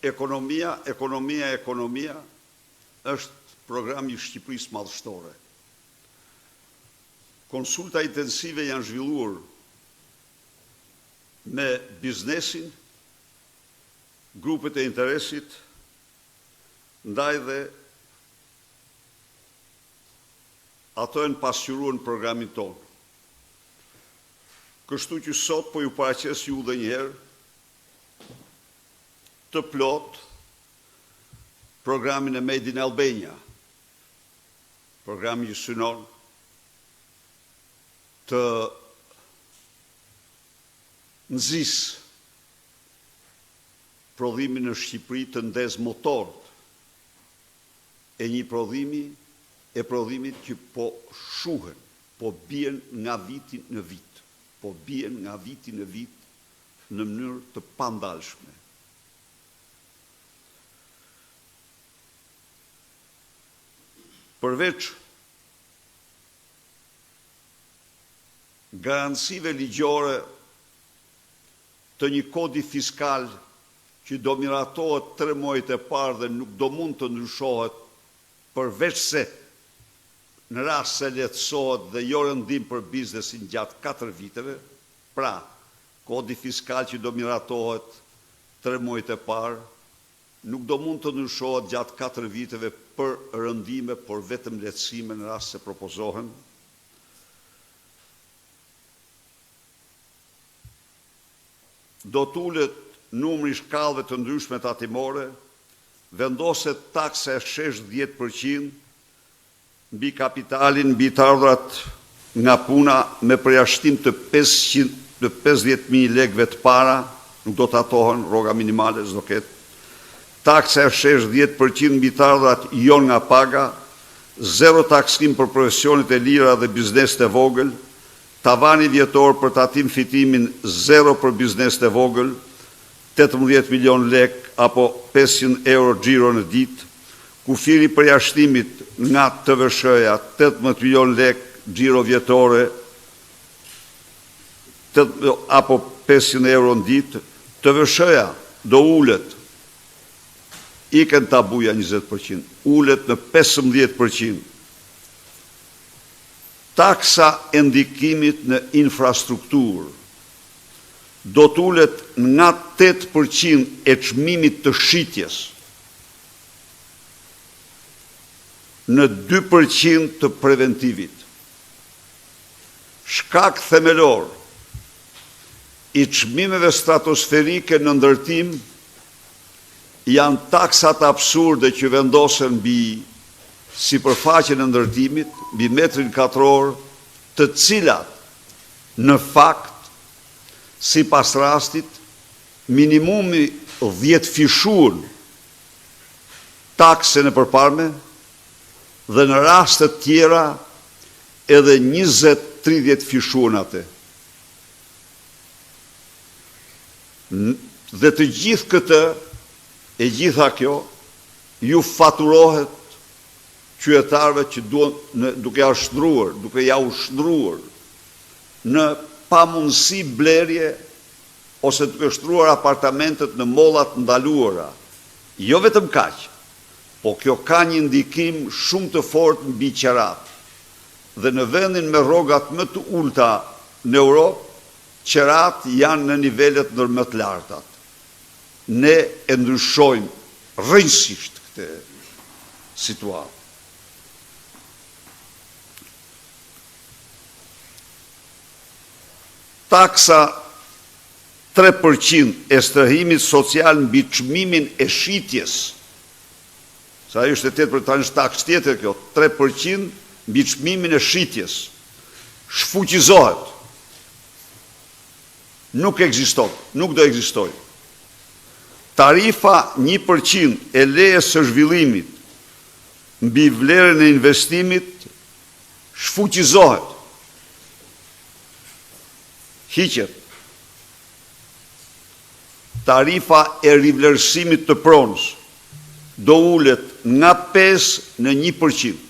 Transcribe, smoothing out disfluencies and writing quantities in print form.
Ekonomia është programi i Shqipërisë madhështore. Konsulta intensive janë zhvilluar me biznesin, grupet e interesit, ndaj dhe ato e në pasqyruan programin tonë. Kështu që sot po ju paraqes ju dhe njëherë të plot programin e Made in Albania, programi që synon të nxis prodhimin në Shqipëri të ndez motorët e një prodhimit që po shuhen, po bien nga viti në vit, në mënyrë të pandalshme. Përveç garancive ligjore të një kodi fiskal që do miratohet 3 muajt e parë dhe nuk do mund të ndryshohet përveç se në rast se lehtësohet dhe jo rëndim për biznesin gjatë 4 viteve, pra kodi fiskal që do miratohet 3 muajt e parë nuk do mund të ndryshohet gjatë 4 viteve për rëndime, por vetëm lehtësime në rast se propozohen. Do t'ullet numri shkallëve të ndryshme tatimore, vendoset taksa e shesh 10% mbi kapitalin, mbi të ardhurat nga puna me përjashtim të 50.000 lekëve të para, nuk do të atohen, rroga minimale s'do ketë. Taksa e shesh 10% mbi të ardhurat jo nga paga, 0 taksim për profesionet e lira dhe bizneset e vogël, tavani vjetor për tatim fitimin 0 për bizneset e vogël, 18 milion lek apo 500 euro xhiro në ditë, kufiri përjashtimit nga TVSH-ja 18 milion lek xhiro vjetore apo 500 euro në ditë, TVSH-ja do ullet, iken tabuja 20%, ullet në 15%. Taksa e ndikimit në infrastrukturë do t'ullet nga 8% e çmimit të shitjes në 2% të preventivit. Shkak themelor i çmimeve stratosferike në ndërtim janë taksat absurde që vendosen mbi sipërfaqen e ndërtimit, mbi metrin katror, të cilat në fakt, sipas rastit, minimumi 10 fishun taksën e përparme dhe në rastet tjera edhe 20-30 fishun atë. Dhe të gjithë këtë, e gjitha kjo, ju faturohet qytetarëve që duke ja ushtruar në pamundësi blerje ose duke shtruar apartamentet në mollat ndaluara. Jo vetëm kaq, po kjo ka një ndikim shumë të fortë mbi qerat. Dhe në vendin me rrogat më të ulta në Europë, qerat janë në nivelet ndër më të lartat. Ne e ndryshojmë rrënjësisht këtë situatë. Taksa 3% e strehimit social mbi çmimin e shitjes. Sa ajo është 8%, tani është taks tjetër kjo, 3% mbi çmimin e shitjes. Shfuqizohet. Nuk ekziston, nuk do ekzistojë. Tarifa 1% e lejes së zhvillimit mbi vlerën e investimit shfuqizohet. Hiqet. Tarifa e rivlerësimit të pronës do ullet nga 5 në 1%.